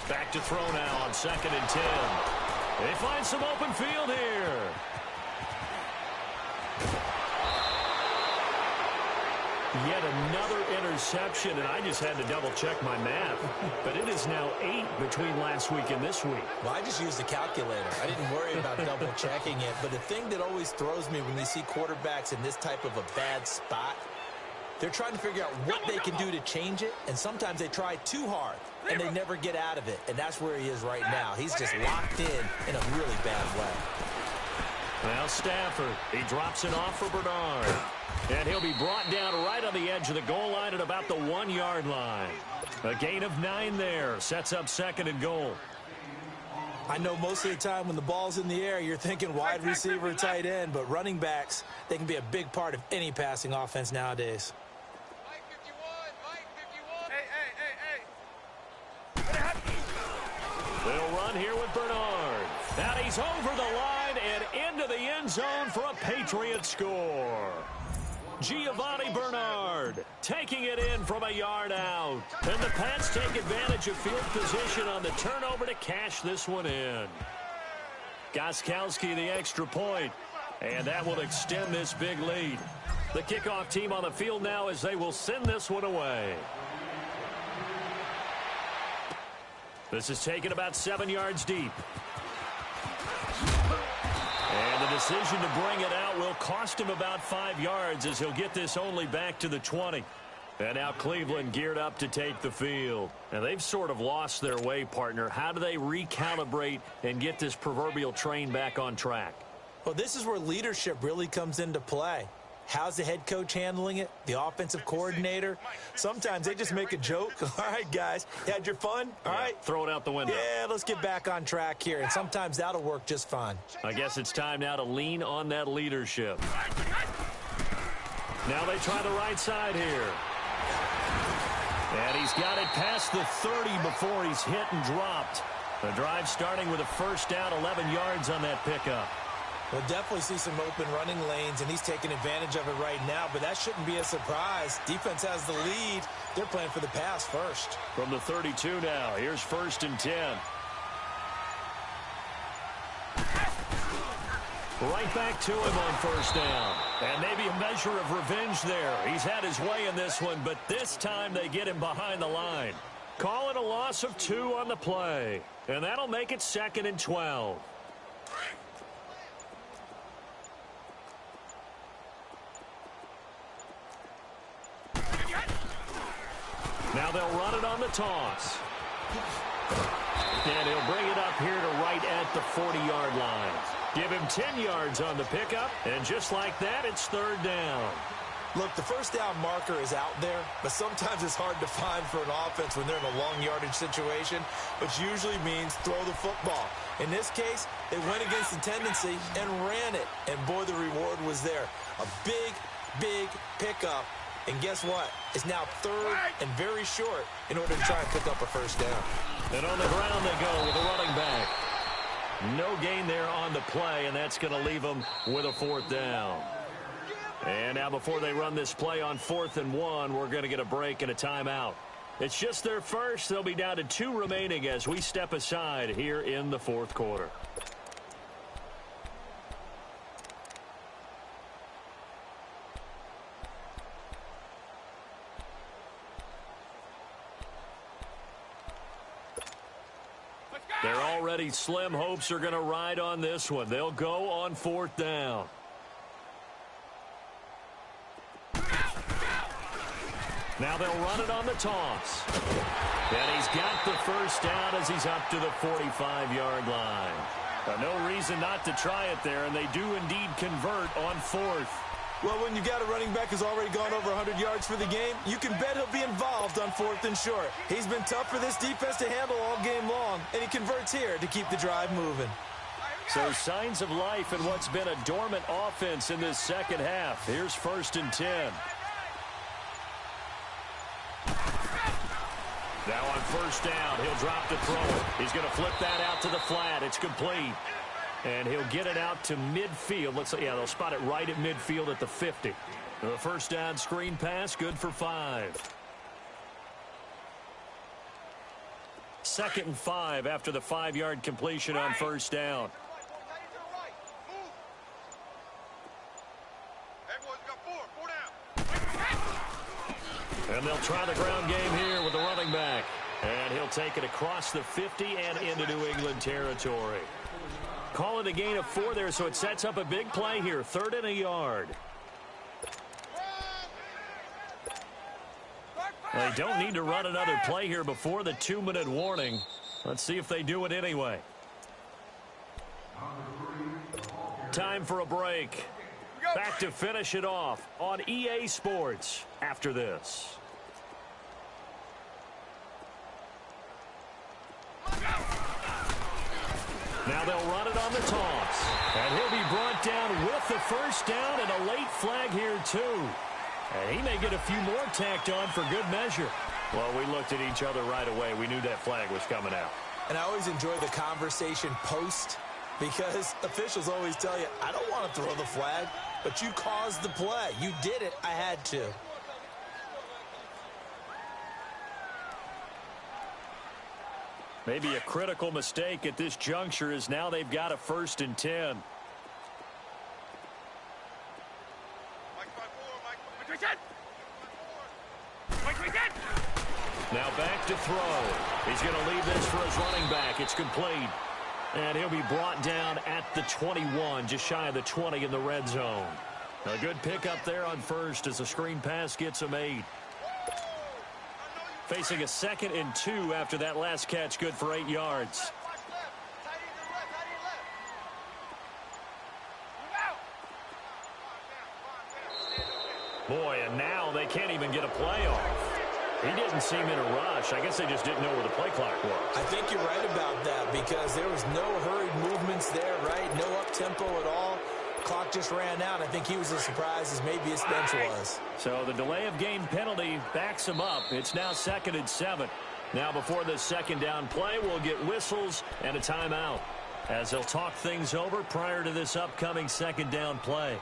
Back to throw now on 2nd and 10. They find some open field here. Yet another interception, and I just had to double-check my math. But it is now 8 between last week and this week.
Well, I just used the calculator. I didn't worry about double-checking it. But the thing that always throws me when you see quarterbacks in this type of a bad spot, they're trying to figure out what they can do to change it, and sometimes they try too hard, and they never get out of it. And that's where he is right now. He's just locked in a really bad way.
Well, Stafford, he drops it off for Bernard. And he'll be brought down right on the edge of the goal line at about the 1-yard line. A gain of 9 there. Sets up 2nd and goal.
I know most of the time when the ball's in the air, you're thinking wide receiver, tight end, but running backs, they can be a big part of any passing offense nowadays.
Mike 51, Mike 51.
They'll run here with Bernard. And he's over the line and into the end zone for a Patriot score. Giovanni Bernard taking it in from a yard out. And the Pats take advantage of field position on the turnover to cash this one in. Gostkowski the extra point. And that will extend this big lead. The kickoff team on the field now as they will send this one away. This is taken about 7 yards deep. And the decision to bring it out will cost him about 5 yards as he'll get this only back to the 20. And now Cleveland geared up to take the field. And they've sort of lost their way, partner. How do they recalibrate and get this proverbial train back on track?
Well, this is where leadership really comes into play. How's the head coach handling it? The offensive coordinator? Sometimes they just make a joke. All right, guys, you had your fun? All right.
Throw it out the window.
Yeah, let's get back on track here. And sometimes that'll work just fine.
I guess it's time now to lean on that leadership. Now they try the right side here. And he's got it past the 30 before he's hit and dropped. The drive starting with a first down, 11 yards on that pickup.
We'll definitely see some open running lanes, and he's taking advantage of it right now, but that shouldn't be a surprise. Defense has the lead. They're playing for the pass first.
From the 32 now, here's 1st and 10. Right back to him on first down. And maybe a measure of revenge there. He's had his way in this one, but this time they get him behind the line. Call it a loss of 2 on the play. And that'll make it 2nd and 12. Now they'll run it on the toss. And he'll bring it up here to right at the 40-yard line. Give him 10 yards on the pickup, and just like that, it's 3rd down.
Look, the first down marker is out there, but sometimes it's hard to find for an offense when they're in a long yardage situation, which usually means throw the football. In this case, they went against the tendency and ran it, and boy, the reward was there. A big, big pickup, and guess what? It's now third and very short in order to try and pick up a first down.
And on the ground they go with a running back. No gain there on the play, and that's going to leave them with a fourth down. And now before they run this play on 4th and 1, we're going to get a break and a timeout. It's just their first. They'll be down to 2 remaining as we step aside here in the fourth quarter. Their already slim hopes are going to ride on this one. They'll go on 4th down. Now they'll run it on the toss. And he's got the first down as he's up to the 45-yard line. No reason not to try it there, and they do indeed convert on 4th.
Well, when you got a running back who's already gone over 100 yards for the game, you can bet he'll be involved on 4th and short. He's been tough for this defense to handle all game long, and he converts here to keep the drive moving.
So signs of life in what's been a dormant offense in this second half. Here's 1st and 10. Now on 1st down, he'll drop to throw it. He's going to flip that out to the flat. It's complete. And he'll get it out to midfield. They'll spot it right at midfield at the 50. The 1st down screen pass, good for 5. 2nd and 5 after the 5-yard completion on 1st down. And they'll try the ground game here with the running back. And he'll take it across the 50 and into New England territory. Call it a gain of 4 there, so it sets up a big play here. 3rd and a yard. They don't need to run another play here before the 2-minute warning. Let's see if they do it anyway. Time for a break. Back to finish it off on EA Sports after this. Now they'll run it on the toss. And he'll be brought down with the first down and a late flag here too. And he may get a few more tacked on for good measure. Well, we looked at each other right away. We knew that flag was coming out.
And I always enjoy the conversation post because officials always tell you, I don't want to throw the flag, but you caused the play. You did it. I had to.
Maybe a critical mistake at this juncture is now they've got a 1st and 10. Now back to throw. He's going to leave this for his running back. It's complete. And he'll be brought down at the 21, just shy of the 20 in the red zone. A good pickup there on 1st as the screen pass gets him 8. Facing a 2nd and 2 after that last catch, good for 8 yards. Boy, and now they can't even get a play off. He didn't seem in a rush. I guess they just didn't know where the play clock was.
I think you're right about that because there was no hurried movements there, right? No up-tempo at all. Clock just ran out. I think he was as surprised as maybe his bench was.
So the delay of game penalty backs him up. It's now 2nd and 7. Now before the 2nd down play, we'll get whistles and a timeout as they'll talk things over prior to this upcoming 2nd down play.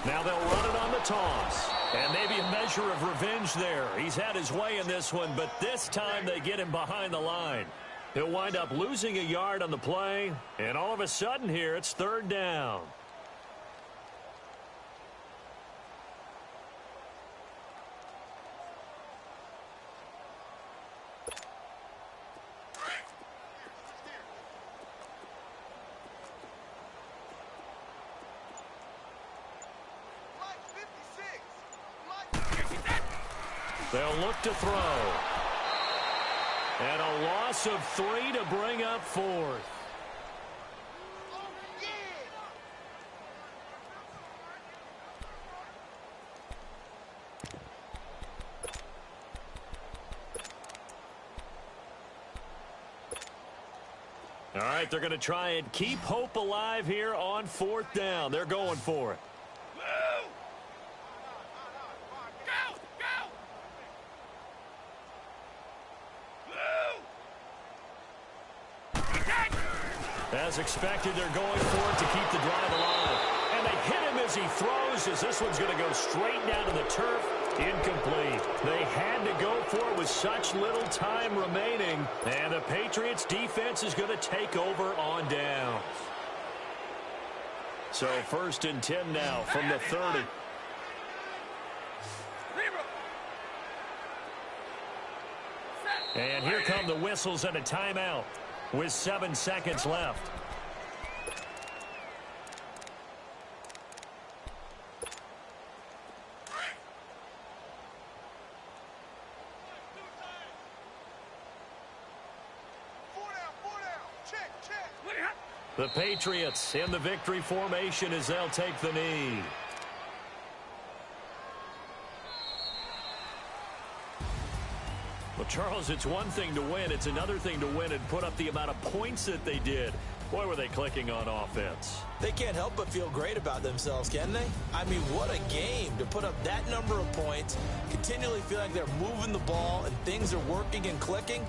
Now they'll run it on the toss. And maybe a measure of revenge there. He's had his way in this one, but this time they get him behind the line. He'll wind up losing a yard on the play. And all of a sudden here, it's 3rd down. They'll look to throw. And a loss of 3 to bring up 4th. All right, they're going to try and keep hope alive here on 4th down. They're going for it. As expected, they're going for it to keep the drive alive. And they hit him as he throws, as this one's going to go straight down to the turf. Incomplete. They had to go for it with such little time remaining. And the Patriots defense is going to take over on downs. So 1st and 10 now from the 30. And here come the whistles and a timeout with 7 seconds left. The Patriots in the victory formation as they'll take the knee. Well, Charles, it's one thing to win. It's another thing to win and put up the amount of points that they did. Boy, were they clicking on offense.
They can't help but feel great about themselves, can they? I mean, what a game to put up that number of points, continually feel like they're moving the ball and things are working and clicking.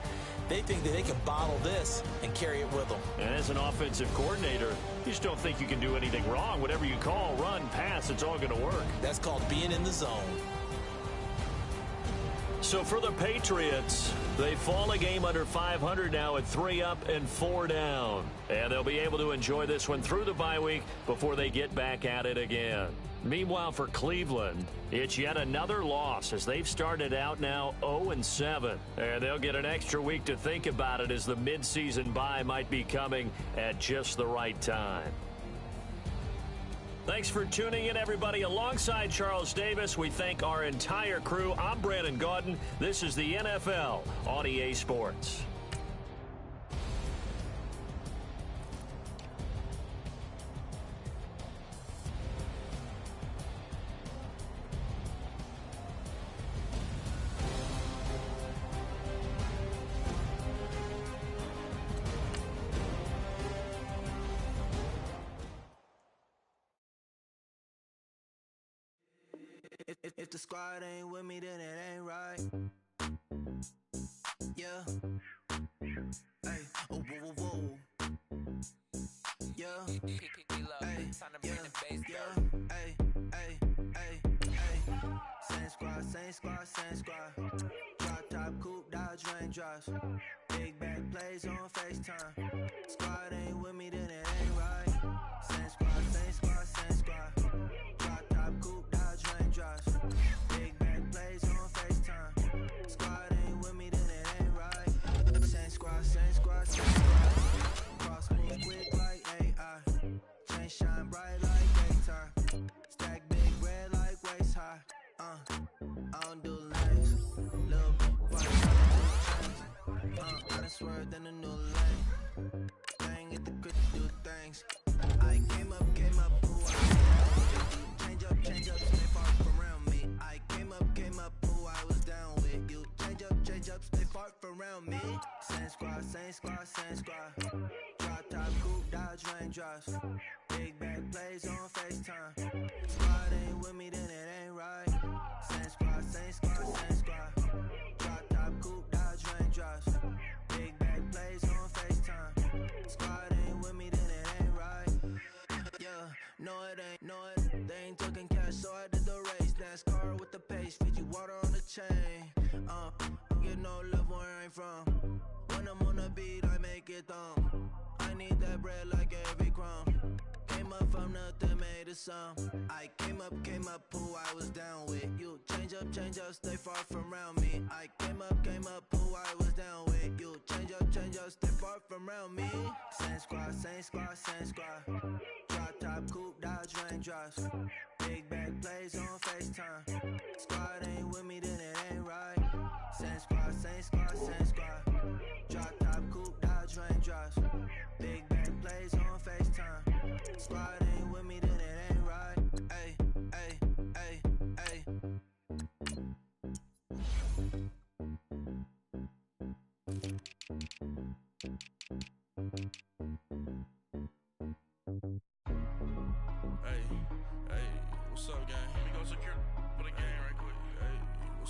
They think that they can bottle this and carry it with them.
And as an offensive coordinator, you just don't think you can do anything wrong. Whatever you call, run, pass, it's all going to work.
That's called being in the zone.
So for the Patriots, they fall a game under 500 now at 3 up and 4 down. And they'll be able to enjoy this one through the bye week before they get back at it again. Meanwhile, for Cleveland, it's yet another loss as they've started out now 0-7. And they'll get an extra week to think about it as the midseason bye might be coming at just the right time. Thanks for tuning in, everybody. Alongside Charles Davis, we thank our entire crew. I'm Brandon Gaudin. This is the NFL on EA Sports.
If the squad ain't with me, then it ain't right. Yeah. Hey. Oh, whoa, whoa, whoa. Yeah. Hey. Yeah. Yeah. Hey. Hey. Hey. Hey. Same squad, same squad, same squad. Drop top, coupe, Dodge raindrops. Big back plays on FaceTime. Squad ain't with me, then it ain't right. Same squad, same squad, same squad. Drop top, coupe, Dodge raindrops. Big back plays on FaceTime. Squad ain't with me, then it ain't right. Same squad, same squad, same squad. Cross move quick like AI. Chain shine bright like daytime. Stack big red like waist high. I don't do lanes. Little boy, I done swerved in a new lane. Bang at the grip, do things. I came up, who I was. Change up, stay far from around me. I came up, who I was down with. You change up, stay far from around me. Same squad, same squad, same squad. Drop top, coupe, Dodge raindrops. Big back plays on FaceTime. Squad ain't with me, then it ain't right. Same squad, same squad, same squad. Drop top, coupe, Dodge raindrops. Big back plays on FaceTime. Squad ain't with me, then it ain't right. Yeah, no it ain't, they ain't talking cash, so I did the race. NASCAR with the pace, Fiji water on the chain. Get no love where I ain't from. When I'm on the beat, I make it thumb. I need that bread like every crumb. Came up from nothing, made a sum. I came up, who I was down with. You change up, stay far from around me. I came up, who I was down with. You change up, stay far from around me. Same squad, same squad, same squad. Drop top, coupe, Dodge raindrops. Big back plays on FaceTime. Squad ain't with me, then it ain't right.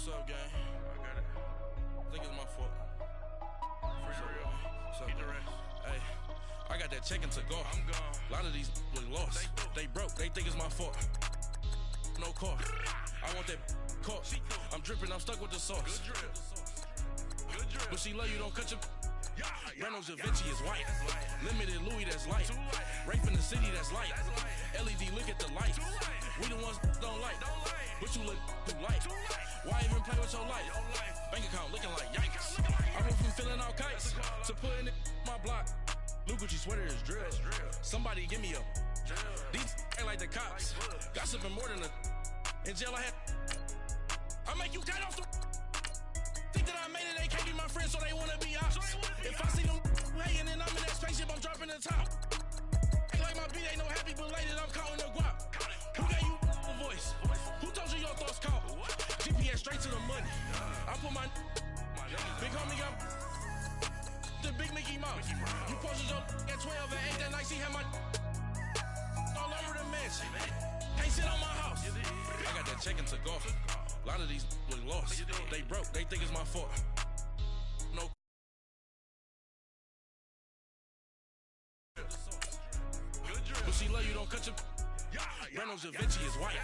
What's up, gang? I got it. I think it's my fault. For real. What's up, Eat the rest. Hey, I got that check to go. I'm gone. A lot of these was lost. They broke. They think it's my fault. No car. I want that car. I'm dripping. I'm stuck with the sauce. Good drip. Good drip. But she love you. Don't cut your. Reynolds Da Vinci is white. Limited Louis, that's light. Rape in the city, that's light. LED, look at the light. We the ones don't like. But you look too light. Why even play with your life? Bank account looking like yikes. I went from filling out kites to putting it in my block. Blue Gucci sweater is drill. Somebody give me a. These ain't like the cops. Gossiping more than a. In jail I had. I make you cut off the. Think that I made it, they can't be my friends, so they wanna be ops. If I see them hanging and I'm in that spaceship, I'm dropping the top. Ain't like my beat ain't no happy belated, I'm counting the guap. Who gave you a voice? Who told you your thoughts count? GPS straight to the money. I put my big homie got the big Mickey Mouse. You posted your at 12 and 8 that night, she had my all over the mansion. Can't sit on my house. I got that check-in to go. A lot of these was lost. They broke. They think it's my fault. No. But she love you. Don't cut your. Reynolds Da Vinci is white.